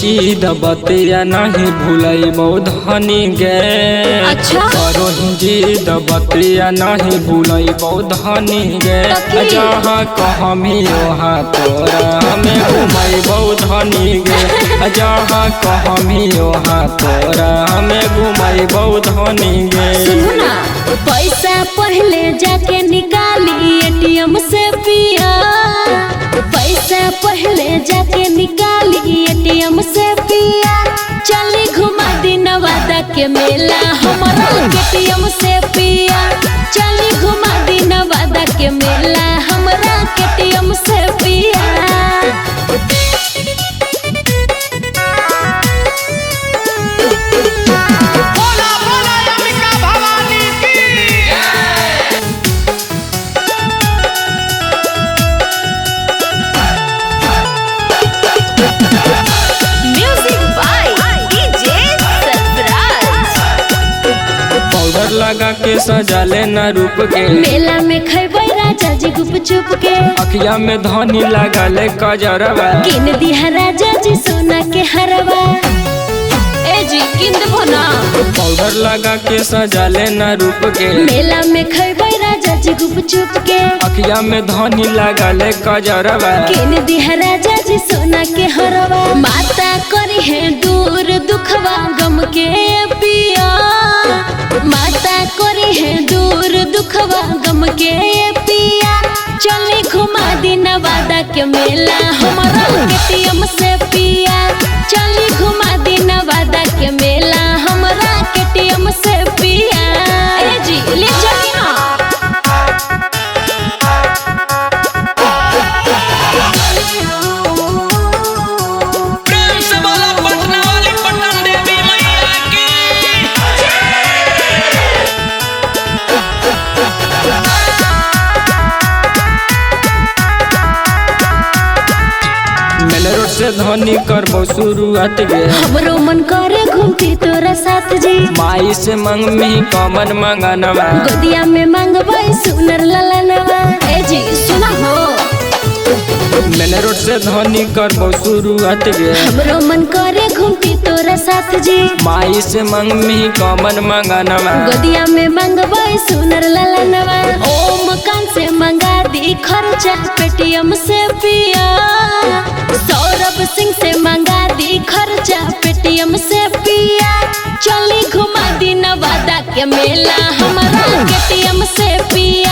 जीद बतिया नहीं भूलई धनी गे। अच्छा करो जीद बतिया नहीं भूलई धनी गे। जहाँ कहमी वहाँ तोरा हमें घुमई धनी गे। जहाँ कहमी वहाँ तोरा हमें घुमई धनी गे। सुनो ना, पैसा पहले जाके निकाली एटीएम से पिया। पैसा पहले जाके निकाली एटीएम से पिया। चली घुमा दी नवादा के मेला हमारा एटीएम से पिया। चली घुमा दी नवादा के मेला हमारा एटीएम से पिया। पाउडर लगा के सजा लेना रूप के। मेला में खैबै राजा जी गुप चुप के। अखिया में धनी लगा ले कजरवा। किन दिहा राजा जी सोना के हरवा। ए जी किन देबो ना। पाउडर लगा के सजा लेना रूप के। मेला में खैबै राजा जी गुप चुप के। अखिया में धनी लगा ले कजरवा। किन दिहा राजा जी सोना के हरवा। माता करी है दूर दुखवा गम के पिया। माता करी है दूर दुखवा गम के पिया। चले घुमा दी नवादा के मेला हमारा एटीएम से पिया। चली घुमा दी नवादा के मेला हमारा एटीएम से पिया। ए जी ले चली ना। प्रेम से बोला पटना वाली पटन देवी मैया की। मेले रोड से धनी करबो शुरुआत गे। हमरो मन करे घूमती तोरा साथ जी। माई से मंगमी कमन मंगनवा। गोदिया में मांगबाई सुनर ललनवा। ए जी सुना हो। मेले रोड से धनी करबो शुरुआत गे। हमरो मन करे घूमती तोरा साथ जी। माई से मंगमी कमन मंगनवा। गोदिया में मांगबाई सुनर ललनवा। ओम कान से मंगा दी खर्चा पेटीएम से पिया। सौरभ सिंह से मंगा दी खर्चा पेटीएम से पिया। चली घुमा दी नवादा के मेला हमारा एटीएम से पिया।